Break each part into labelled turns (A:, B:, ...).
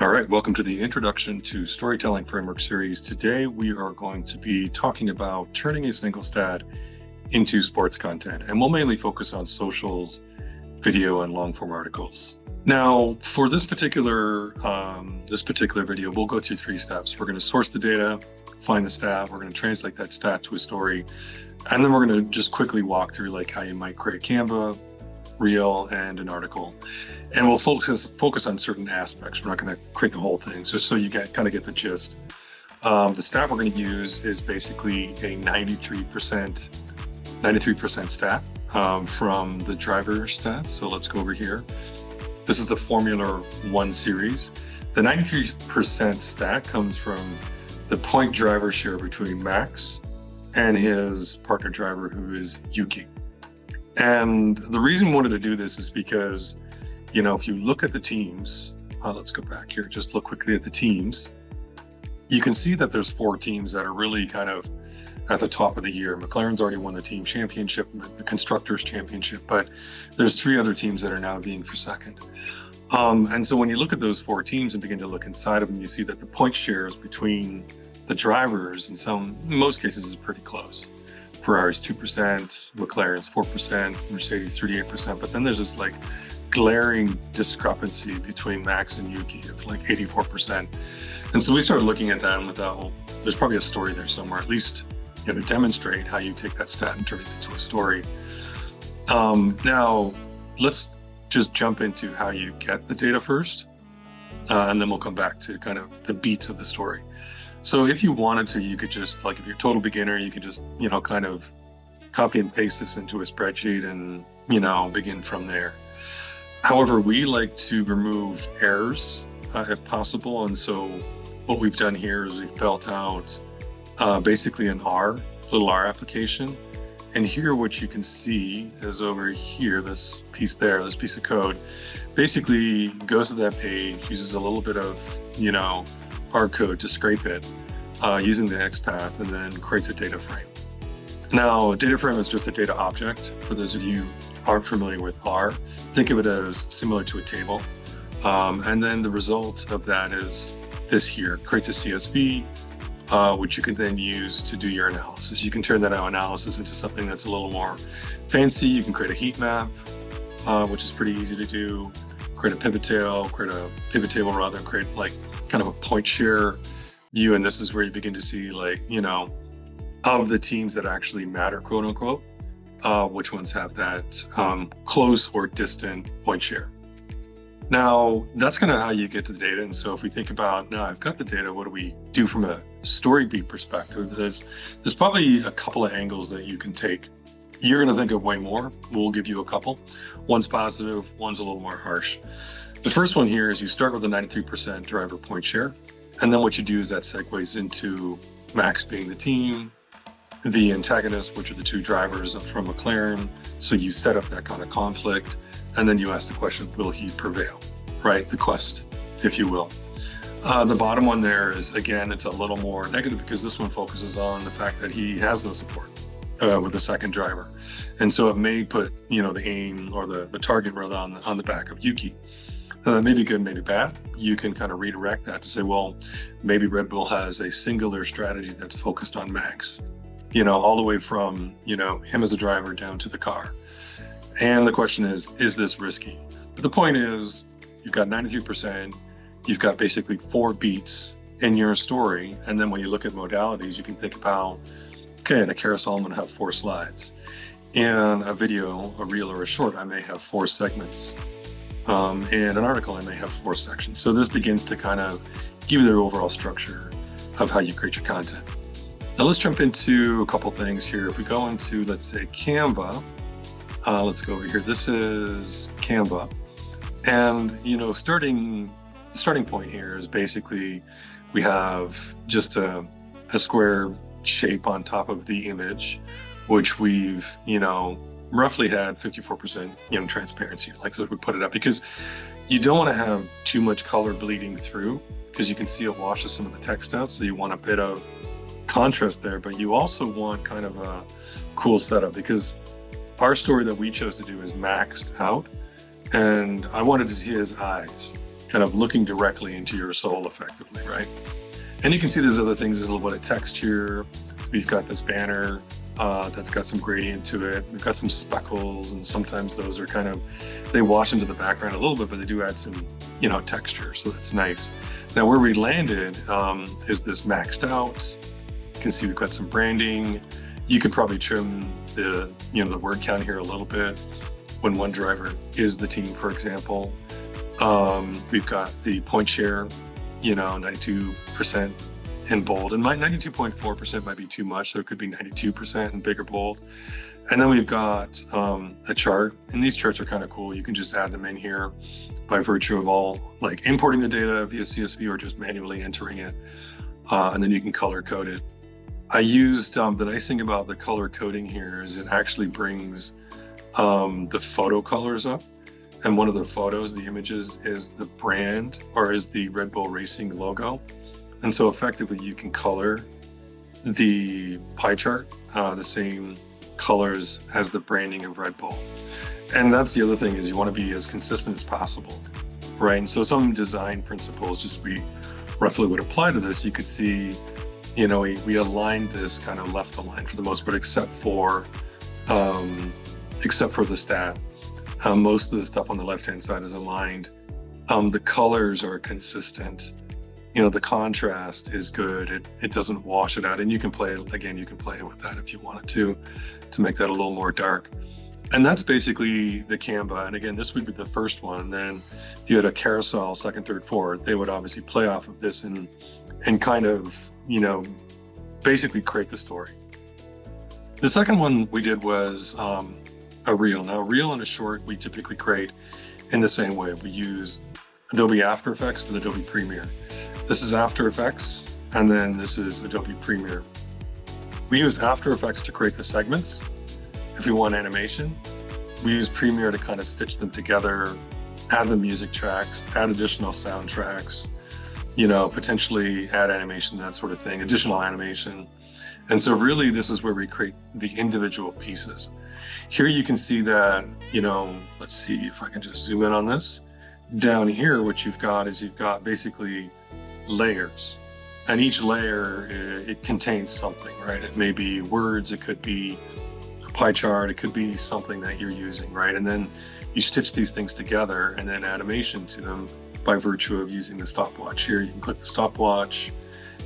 A: All right, welcome to the Introduction to Storytelling Framework series. Today, we are going to be talking about turning a single stat into sports content, and we'll mainly focus on socials, video, and long-form articles. Now, for this particular video, we'll go through 3 steps. We're going to source the data, find the stat, we're going to translate that stat to a story, and then we're going to just quickly walk through like how you might create Canva, reel, and an article. And we'll focus on certain aspects. We're not going to create the whole thing, just so you kind of get the gist. The stat we're going to use is basically a 93% stat from the driver stats. So let's go over here. This is the Formula One series. The 93% stat comes from the point driver share between Max and his partner driver, who is Yuki. And the reason we wanted to do this is because, if you look at the teams, let's go back here, just look quickly at the teams. You can see that there's 4 teams that are really kind of at the top of the year. McLaren's already won the team championship, the constructors championship, but there's 3 other teams that are now vying for second. And so when you look at those 4 teams and begin to look inside of them, you see that the point shares between the drivers in most cases is pretty close. Ferrari's 2%, McLaren's 4%, Mercedes 38%, but then there's this like glaring discrepancy between Max and Yuki of like 84%. And so we started looking at that and we thought, well, there's probably a story there somewhere, at least to demonstrate how you take that stat and turn it into a story. Now, let's just jump into how you get the data first, and then we'll come back to kind of the beats of the story. So if you wanted to, you could just, like if you're a total beginner, you could just, kind of copy and paste this into a spreadsheet and, begin from there. However, we like to remove errors if possible. And so what we've done here is we've built out basically an little R application. And here what you can see is over here, this piece of code, basically goes to that page, uses a little bit of, R code to scrape it using the XPath, and then creates a data frame. Now, a data frame is just a data object. For those of you who aren't familiar with R, think of it as similar to a table. And then the result of that is this here, creates a CSV, which you can then use to do your analysis. You can turn that analysis into something that's a little more fancy. You can create a heat map, which is pretty easy to do. Create a pivot table, create like kind of a point share view. And this is where you begin to see like, of the teams that actually matter, quote unquote, which ones have that close or distant point share. Now, that's kind of how you get to the data. And so if we think about, now I've got the data, what do we do from a story beat perspective? There's probably a couple of angles that you can take. You're going to think of way more. We'll give you a couple. One's positive, one's a little more harsh. The first one here is you start with a 93% driver point share. And then what you do is that segues into Max being the team, the antagonist, which are the 2 drivers from McLaren. So you set up that kind of conflict. And then you ask the question, will he prevail, right? The quest, if you will. The bottom one there is, again, it's a little more negative because this one focuses on the fact that he has no support with the second driver. And so it may put, the aim or the target rather on the back of Yuki. Maybe good, maybe bad. You can kind of redirect that to say, well, maybe Red Bull has a singular strategy that's focused on Max, all the way from, him as a driver down to the car. And the question is this risky? But the point is, you've got 93%, you've got basically 4 beats in your story. And then when you look at modalities, you can think about, okay, in a carousel, I'm going to have 4 slides. In a video, a reel, or a short, I may have 4 segments. In an article, I may have 4 sections. So this begins to kind of give you the overall structure of how you create your content. Now let's jump into a couple things here. If we go into, let's say, Canva, let's go over here. This is Canva. And, the starting point here is basically we have just a square shape on top of the image, which we've, roughly had 54%, transparency. So we put it up because you don't want to have too much color bleeding through because you can see it washes some of the text out. So you want a bit of contrast there, but you also want kind of a cool setup because our story that we chose to do is maxed out. And I wanted to see his eyes kind of looking directly into your soul effectively, right? And you can see there's other things. There's a little bit of text here. We've got this banner that's got some gradient to it. We've got some speckles, and sometimes those are kind of, they wash into the background a little bit, but they do add some, texture. So that's nice. Now where we landed is this maxed out. You can see we've got some branding. You could probably trim the word count here a little bit when one driver is the team, for example. We've got the point share, 92% in bold, and my 92.4% might be too much, so it could be 92% in bigger bold. And then we've got a chart, and these charts are kind of cool. You can just add them in here by virtue of all, like importing the data via CSV or just manually entering it, and then you can color code it. I used, the nice thing about the color coding here is it actually brings the photo colors up. And one of the photos, the images, is the brand or is the Red Bull Racing logo. And so effectively you can color the pie chart the same colors as the branding of Red Bull. And that's the other thing, is you want to be as consistent as possible, right? And so some design principles just we roughly would apply to this. You could see, we aligned this kind of left aligned for the most part, except for the stat. Most of the stuff on the left-hand side is aligned. The colors are consistent. The contrast is good. It doesn't wash it out. And you can play with that if you wanted to make that a little more dark. And that's basically the Canva. And again, this would be the first one. And then if you had a carousel, second, third, fourth, they would obviously play off of this and kind of, basically create the story. The second one we did was a reel. Now, a reel and a short we typically create in the same way. We use Adobe After Effects with Adobe Premiere. This is After Effects, and then this is Adobe Premiere. We use After Effects to create the segments. If you want animation, we use Premiere to kind of stitch them together, add the music tracks, add additional soundtracks, potentially add animation, that sort of thing, additional animation. And so really this is where we create the individual pieces. Here you can see that, let's see if I can just zoom in on this. Down here, what you've got is basically layers. And each layer, it contains something, right? It may be words, it could be a pie chart, it could be something that you're using, right? And then you stitch these things together and then animation to them by virtue of using the stopwatch. Here you can click the stopwatch,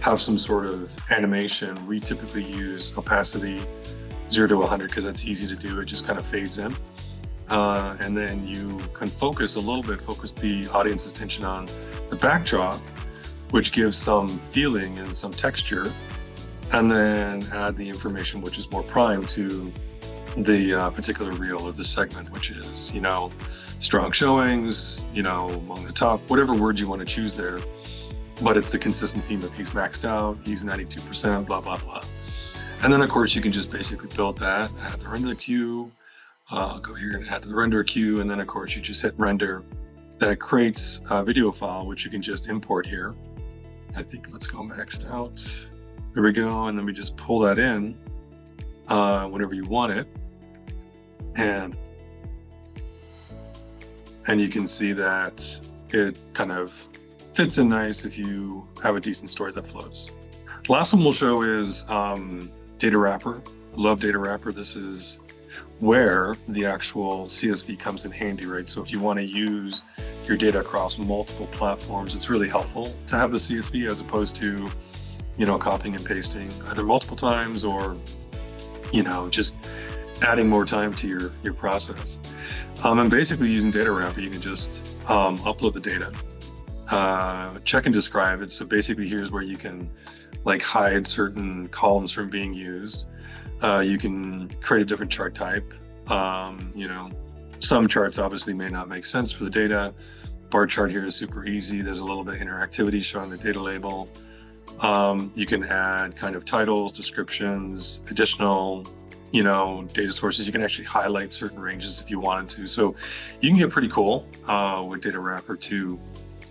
A: have some sort of animation. We typically use opacity 0 to 100 because that's easy to do. It just kind of fades in. And then you can focus the audience's attention on the backdrop, which gives some feeling and some texture, and then add the information which is more prime to the particular reel or the segment, which is, strong showings, among the top, whatever word you want to choose there. But it's the consistent theme of he's maxed out, he's 92%, blah, blah, blah. And then, of course, you can just basically build that, add the render queue. I'll go here and add to the render queue. And then, of course, you just hit render. That creates a video file, which you can just import here. I think let's go maxed out. There we go. And then we just pull that in whenever you want it. And you can see that it kind of fits in nice if you have a decent story that flows. The last one we'll show is Data Wrapper. I love Data Wrapper. This is where the actual CSV comes in handy, right? So if you want to use your data across multiple platforms, it's really helpful to have the CSV as opposed to, copying and pasting either multiple times or, just adding more time to your process. And basically using Data Wrapper, you can just upload the data, check and describe it. So basically here's where you can hide certain columns from being used. You can create a different chart type. Some charts obviously may not make sense for the data. Bar chart here is super easy. There's a little bit of interactivity showing the data label. You can add kind of titles, descriptions, additional, data sources. You can actually highlight certain ranges if you wanted to. So you can get pretty cool with Data Wrapper to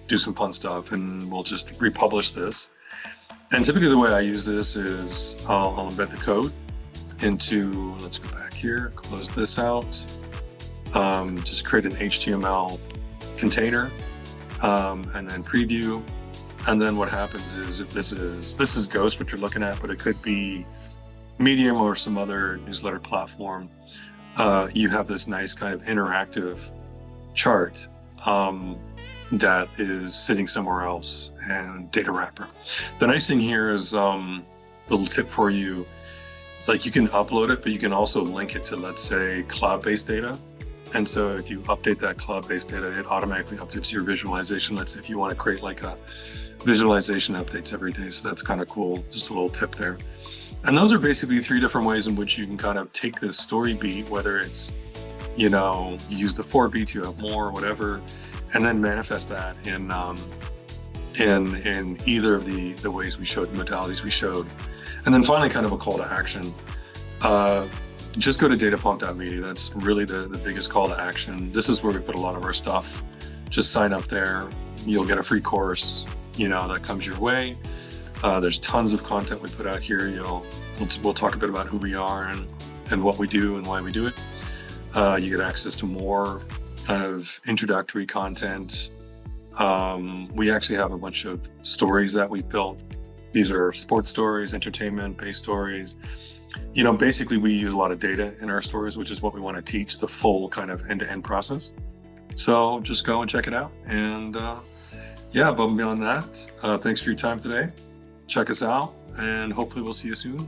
A: do some fun stuff, and we'll just republish this. And typically the way I use this is I'll embed the code into, let's go back here, close this out, just create an HTML container, and then preview. And then what happens is, if this is Ghost, what you're looking at, but it could be Medium or some other newsletter platform, you have this nice kind of interactive chart that is sitting somewhere else, and data wrapper. The nice thing here is little tip for you, like you can upload it, but you can also link it to, let's say, cloud-based data. And so if you update that cloud-based data, it automatically updates your visualization. Let's say if you want to create like a visualization updates every day. So that's kind of cool. Just a little tip there. And those are basically 3 different ways in which you can kind of take this story beat, whether it's, you use the 4 beats, you have more, whatever, and then manifest that in either of the ways we showed, the modalities we showed. And then finally, kind of a call to action. Just go to datapump.media. That's really the biggest call to action. This is where we put a lot of our stuff. Just sign up there. You'll get a free course, that comes your way. There's tons of content we put out here. We'll talk a bit about who we are and what we do and why we do it. You get access to more kind of introductory content. We actually have a bunch of stories that we've built. These are sports stories, entertainment-based stories. Basically we use a lot of data in our stories, which is what we want to teach, the full kind of end-to-end process. So just go and check it out. And above and beyond that, thanks for your time today. Check us out, and hopefully we'll see you soon.